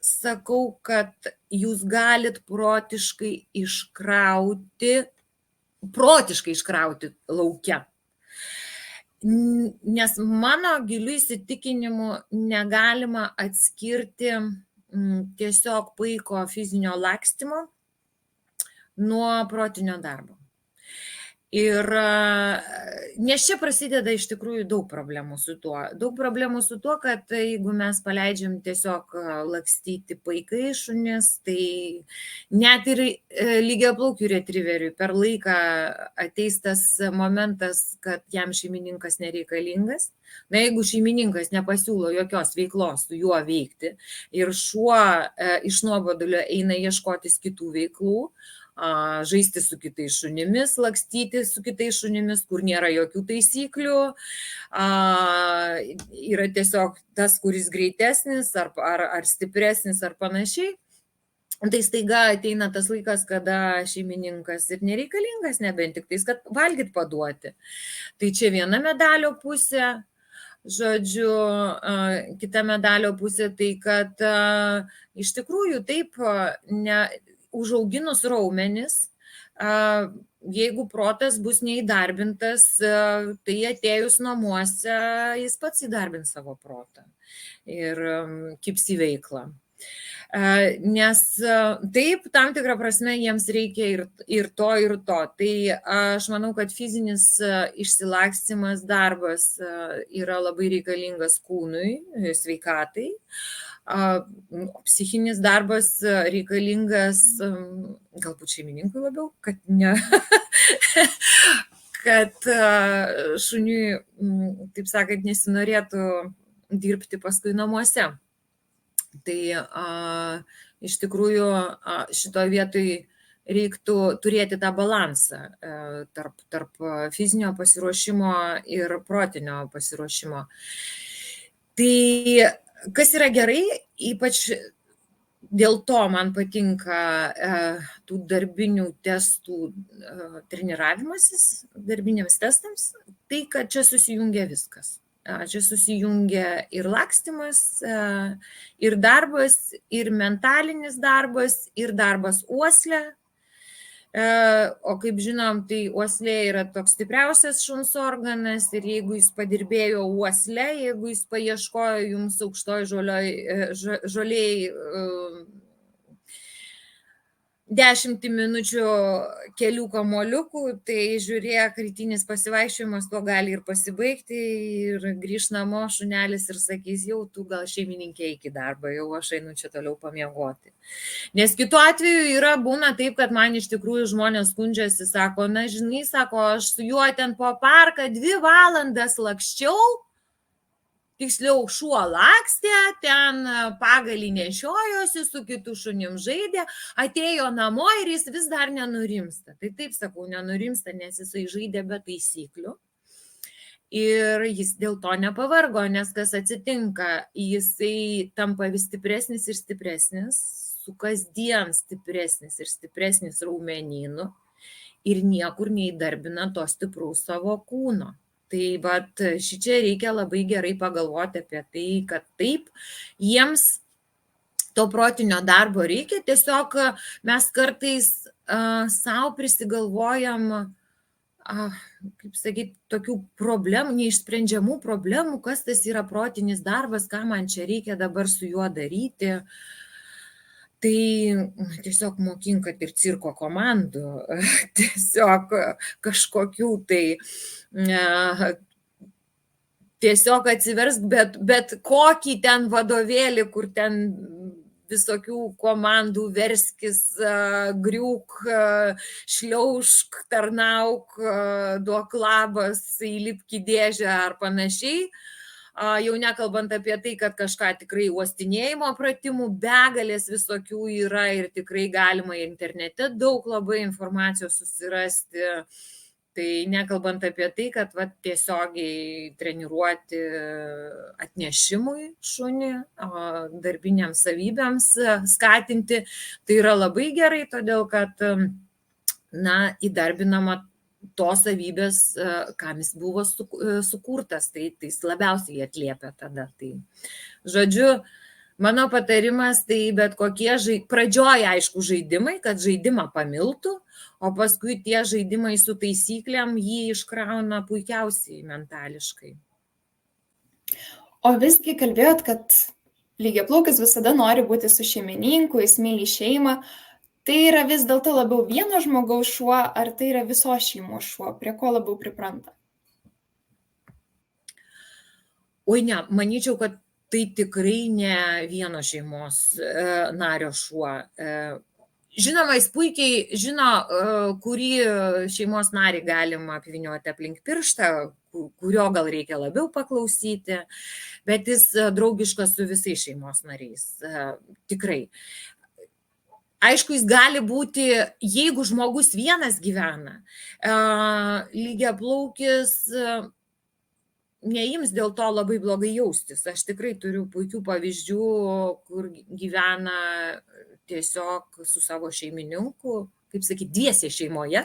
sakau, kad jūs galit protiškai iškrauti lauke. Nes mano giliu įsitikinimu negalima atskirti tiesiog paiko fizinio lakstymo nuo protinio darbo. Ir nes čia prasideda iš tikrųjų daug problemų su tuo. Daug problemų su tuo, kad jeigu mes paleidžiam tiesiog lakstyti paikai šunis, tai net ir lygiaplaukių retriveriui per laiką ateis tas momentas, kad jam šeimininkas nereikalingas. Na, jeigu šeimininkas nepasiūlo jokios veiklos su juo veikti ir šuo iš nuobodulio eina ieškotis kitų veiklų, žaisti su kitais šunimis, lakstyti su kitais šunimis, kur nėra jokių taisyklių, yra tiesiog tas, kuris greitesnis ar stipresnis ar panašiai. Tai staiga ateina tas laikas, kada šeimininkas ir nereikalingas, nebent tik tais, kad valgyt paduoti. Tai čia viena medalio pusė. Žodžiu, kita medalio pusė tai, kad iš tikrųjų taip užauginus raumenis, jeigu protas bus neįdarbintas, tai atėjus namuose jis pats įdarbins savo protą ir kips į veiklą. Nes taip, tam tikrą prasme jiems reikia ir to. Tai aš manau, kad fizinis išsilakstymas darbas yra labai reikalingas kūnui, sveikatai. Psichinis darbas reikalingas galbūt šeimininkui labiau, kad šuniui, taip sakant, nesinorėtų dirbti paskui namuose. Tai iš tikrųjų šitoje vietoje reiktų turėti tą balansą tarp fizinio pasiruošimo ir protinio pasiruošimo. Tai kas yra gerai, ypač dėl to man patinka tų darbinių testų treniravimasis, darbiniams testams, tai kad čia susijungia viskas. Čia susijungia ir lakstymas, ir darbas, ir mentalinis darbas, ir darbas uoslė. O kaip žinom, tai uoslė yra toks stipriausias šuns organas ir jeigu jis padirbėjo uoslę, jeigu jis paieškojo jums aukštoj žolėj 10 minučių kelių kamuoliukų, tai žiūrėk, rytinis pasivaikščiojimas tuo gali ir pasibaigti ir grįš namo šunelis ir sakys, jau tu gal šeimininkė iki darbo, jau aš einu čia toliau pamiegoti. Nes kitu atveju būna taip, kad man iš tikrųjų žmonės skundžiasi, sako, na žinai, sako, aš su juo ten po parką 2 valandas lakščiau, tiksliau šuo lakstė, ten pagalį nešiojosi, su kitu šunim žaidė, atėjo namo ir jis vis dar nenurimsta. Tai taip sakau, nenurimsta, nes jisai žaidė be taisyklių. Ir jis dėl to nepavargo, nes kas atsitinka, jisai tampa vis stipresnis ir stipresnis, su kasdien stipresnis ir stipresnis raumenynu ir niekur neįdarbina to stipraus savo kūno. Tai šičia reikia labai gerai pagalvoti apie tai, kad taip, jiems to protinio darbo reikia, tiesiog mes kartais savo prisigalvojam, kaip sakyti, tokių problemų, neišsprendžiamų problemų, kas tas yra protinis darbas, ką man čia reikia dabar su juo daryti. Tai tiesiog mokink, kad ir cirko komandų, tiesiog kažkokių tai tiesiog atsiversk, bet kokį ten vadovėlį, kur ten visokių komandų verskis, griūk, šliaužk, tarnauk, duok labas, įlipk į dėžę ar panašiai. Jau nekalbant apie tai, kad kažką tikrai uostinėjimo pratimų begalės visokių yra ir tikrai galima internete daug labai informacijos susirasti. Tai nekalbant apie tai, kad tiesiogiai treniruoti atnešimui šunį, darbiniams savybėms skatinti, tai yra labai gerai, todėl kad įdarbinama tos savybės, kam jis buvo sukurtas, tai jis labiausiai atliepia tada. Tai, žodžiu, mano patarimas, tai bet kokie pradžioje, aišku, žaidimai, kad žaidimą pamiltų, o paskui tie žaidimai su taisyklėm jį iškrauna puikiausiai mentališkai.
O visgi kalbėjot, kad lygiaplaukis visada nori būti su šeimininku, jis myli šeimą. Tai yra vis dėlto labiau vieno žmogaus šuo, ar tai yra visos šeimos šuo, prie ko labiau pripranta?
Oi ne, manyčiau, kad tai tikrai ne vieno šeimos nario šuo. Žinoma, jis puikiai žino, kurį šeimos narį galima apvynioti aplink pirštą, kurio gal reikia labiau paklausyti, bet jis draugiškas su visais šeimos nariais. Tikrai. Aišku, jis gali būti, jeigu žmogus vienas gyvena, lygiaplaukis neims dėl to labai blogai jaustis. Aš tikrai turiu puikių pavyzdžių, kur gyvena tiesiog su savo šeimininku, kaip sakyti, dviese šeimoje.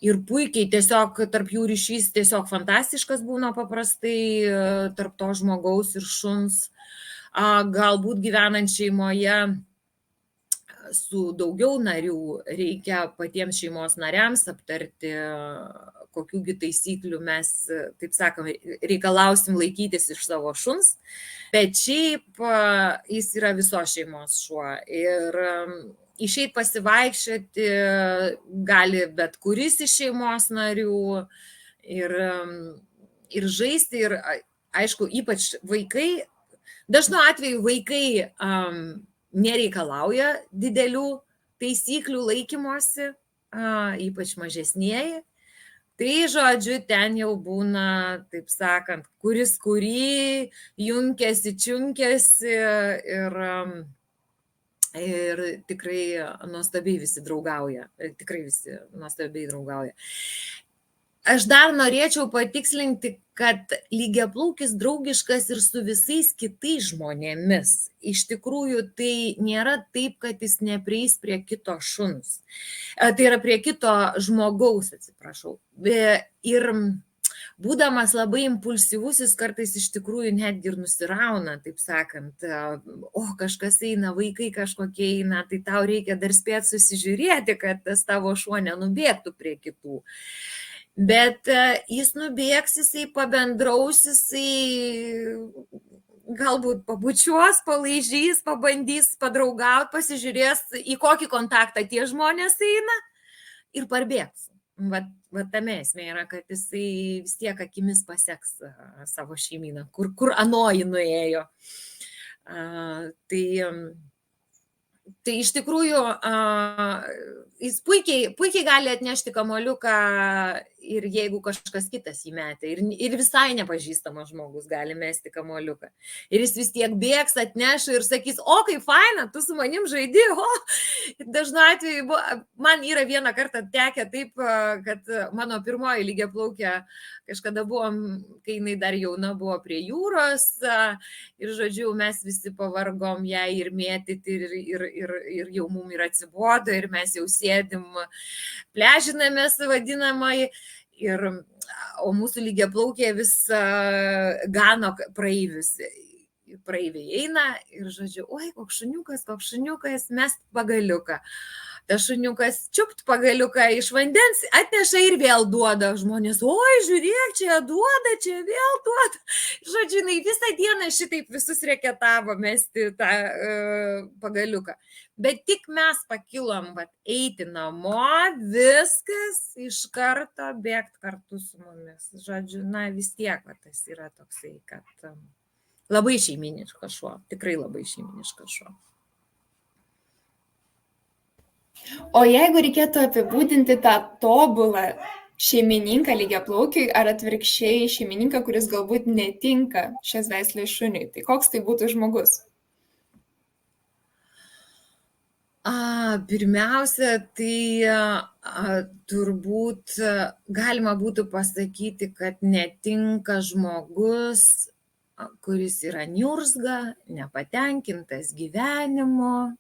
Ir puikiai tiesiog tarp jų ryšys tiesiog fantastiškas būna paprastai, tarp to žmogaus ir šuns. Galbūt gyvenant šeimoje su daugiau narių reikia patiems šeimos nariams aptarti, kokiųgi taisyklių mes, taip sakome, reikalausim laikytis iš savo šuns, bet šiaip jis yra visos šeimos šuo ir išeit pasivaikščioti gali bet kuris iš šeimos narių ir žaisti, ir aišku, ypač vaikai, dažnu atveju vaikai nereikalauja didelių taisyklių laikymosi, ypač mažesnieji. Tai, žodžiu, ten jau būna, taip sakant, kuris kurį junkiasi, čiunkiasi ir tikrai nuostabiai visi draugauja. Tikrai visi nuostabiai draugauja. Aš dar norėčiau patikslinti, kad lygiaplaukis draugiškas ir su visais kitais žmonėmis. Iš tikrųjų, tai nėra taip, kad jis neprieis prie kito šuns. Tai yra prie kito žmogaus, atsiprašau. Ir būdamas labai impulsyvus, jis kartais iš tikrųjų netgi ir nusirauna, taip sakant, kažkas eina, vaikai kažkokie eina, tai tau reikia dar spėti susižiūrėti, kad tas tavo šuo nenubėgtų prie kitų. Bet jis nubėgs, jisai pabendraus, jisai galbūt pabučiuos, palaižys, pabandys padraugauti, pasižiūrės, į kokį kontaktą tie žmonės eina ir parbėgs. Va tame esmė yra, kad jisai vis tiek akimis paseks savo šeimyną, kur anoji nuėjo. Tai iš tikrųjų jis puikiai gali atnešti kamuoliuką ir jeigu kažkas kitas jį metė. Ir visai nepažįstamas žmogus gali mesti kamuoliuką. Ir jis vis tiek bėgs, atneš ir sakys, o kaip faina, tu su manim žaidi. Dažnu atveju, man yra vieną kartą tekę taip, kad mano pirmoji lygiaplaukė kažkada buvom, kai jinai dar jauna buvo prie jūros. Ir žodžiu, mes visi pavargom ją ir mėtyti ir jau mum ir atsibodo ir mes jau sėdim pležinamės vadinamai. O mūsų lygiaplaukė vis gano praeivius. Praeiviai eina ir žodžiu, oi, koks šuniukas, mes pagaliuką. Tas šuniukas čiupt pagaliuką iš vandens, atneša ir vėl duoda. Žmonės, oi, žiūrėk, čia duoda, čia vėl duoda. Žodžiu, jinai visą dieną šitaip visus reketavo mesti tą pagaliuką. Bet tik mes pakilom eiti namo, viskas iš karto bėgti kartu su mumis. Žodžiu, vis tiek tas yra toksai, kad labai šeiminiškas šuo, tikrai labai šeiminiškas šuo.
O jeigu reikėtų apibūdinti tą tobulą šeimininką lygiaplaukiui ar atvirkščiai šeimininką, kuris galbūt netinka šios veislės šuniui, tai koks tai būtų žmogus?
Pirmiausia, tai turbūt galima būtų pasakyti, kad netinka žmogus kuris yra niurzga, nepatenkintas gyvenimu,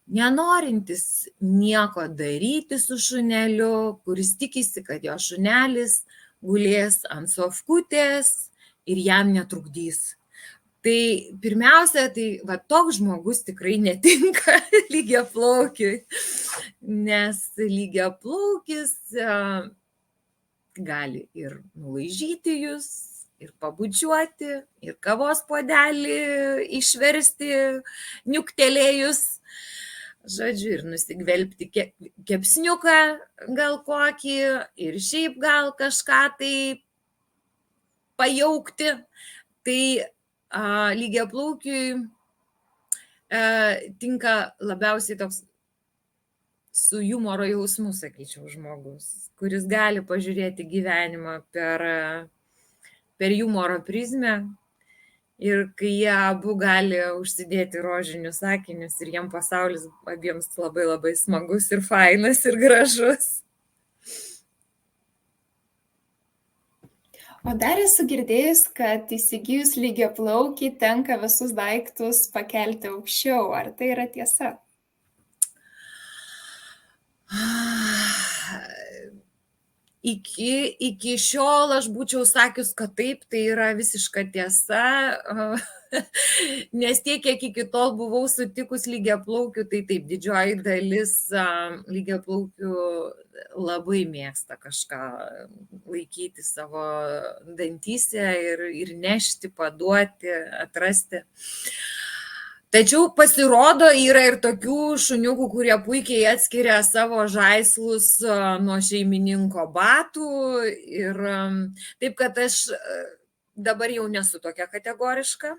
nenorintis nieko daryti su šuneliu, kuris tikisi, kad jo šunelis gulės ant sofkutės ir jam netrukdys. Tai pirmiausia, tai toks žmogus tikrai netinka lygiaplaukiui, nes lygiaplaukis gali ir nulaižyti jūs, ir pabučiuoti, ir kavos puodelį išversti niuktelėjus, žodžiu, ir nusigvelbti kepsniuką gal kokį, ir šiaip gal kažką tai pajaukti. Tai lygiaplaukiui tinka labiausiai toks su humoro jausmu, sakyčiau, žmogus, kuris gali pažiūrėti gyvenimą per humoro prizmę ir kai jie abu gali užsidėti rožinius akinius ir jiem pasaulis abiems labai labai smagus ir fainas ir gražus.
O dar esu girdėjus, kad įsigijus lygiaplaukį tenka visus daiktus pakelti aukščiau. Ar tai yra tiesa?
Iki šiol aš būčiau sakius, kad taip, tai yra visiška tiesa, nes tiek, kiek iki tol buvau sutikus lygiaplaukių, tai taip, didžioji dalis lygiaplaukių labai mėgsta kažką laikyti savo dantyse ir nešti, paduoti, atrasti. Tačiau pasirodo, yra ir tokių šuniukų, kurie puikiai atskiria savo žaislus nuo šeimininko batų. Ir taip, kad aš dabar jau nesu tokia kategoriška.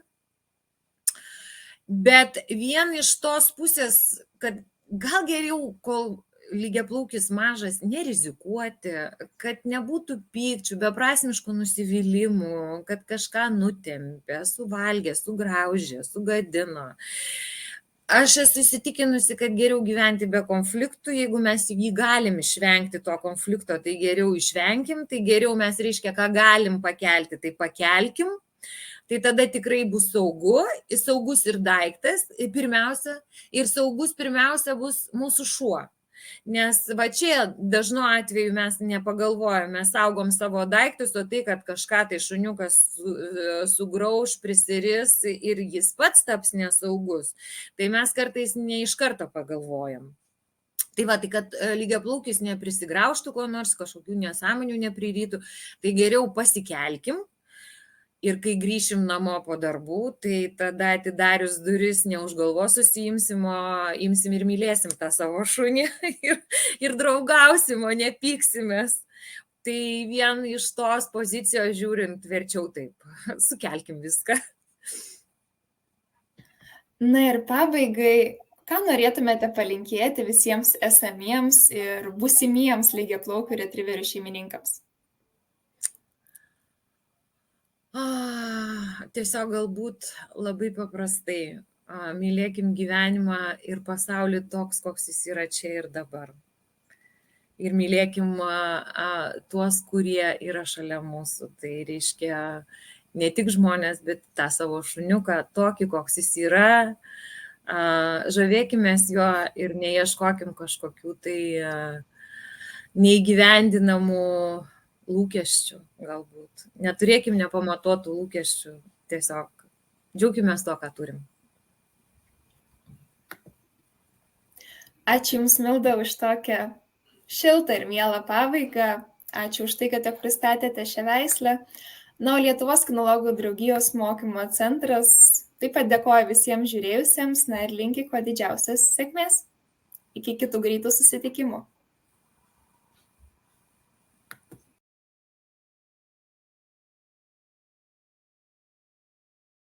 Bet vien iš tos pusės, kad gal geriau, kol lygiaplaukis mažas, nerizikuoti, kad nebūtų pykčių, beprasmiškų nusivylimų, kad kažką nutempė, suvalgė, sugraužė, sugadino. Aš esu įsitikinusi, kad geriau gyventi be konfliktų, jeigu mes jį galim išvengti to konflikto, tai geriau išvenkim, tai geriau mes, reiškia, ką galim pakelti, tai pakelkim. Tai tada tikrai bus saugus ir daiktas, ir saugus pirmiausia bus mūsų šuo. Nes va čia dažnu atveju mes nepagalvojame, mes saugom savo daiktus, o tai, kad kažką tai šuniukas sugrauš, prisiris ir jis pats taps nesaugus, tai mes kartais ne iš karto pagalvojam. Tai va, tai kad lygiaplaukis neprisigraužtų ko nors, kažkokių nesąmonių neprirytų, tai geriau pasikelkim. Ir kai grįšim namo po darbų, tai tada atidarius duris ne už galvos susiimsim, o imsim ir mylėsim tą savo šunį ir draugausim, o ne pyksimės. Tai vien iš tos pozicijos žiūrint, verčiau taip, sukelkim viską.
Na ir pabaigai, ką norėtumėte palinkėti visiems esamiems ir būsimiems lygiaplaukių retriverių šeimininkams?
Tiesiog galbūt labai paprastai mylėkim gyvenimą ir pasaulį toks, koks jis yra čia ir dabar. Ir mylėkim tuos, kurie yra šalia mūsų. Tai reiškia ne tik žmonės, bet tą savo šuniuką, tokį, koks jis yra. Žavėkimės juo ir neieškokim kažkokių tai neįgyvendinamų lūkesčių galbūt. Neturėkim nepamatuotų lūkesčių, tiesiog džiaukimės to, ką turim.
Ačiū Jums, Milda, už tokią šiltą ir mielą pabaigą. Ačiū už tai, kad pristatėte šią veislę. Na, o Lietuvos kinologų draugijos mokymo centras taip pat dėkoja visiems žiūrėjusiems, na ir linki kuo didžiausios sėkmės. Iki kitų greitų susitikimų.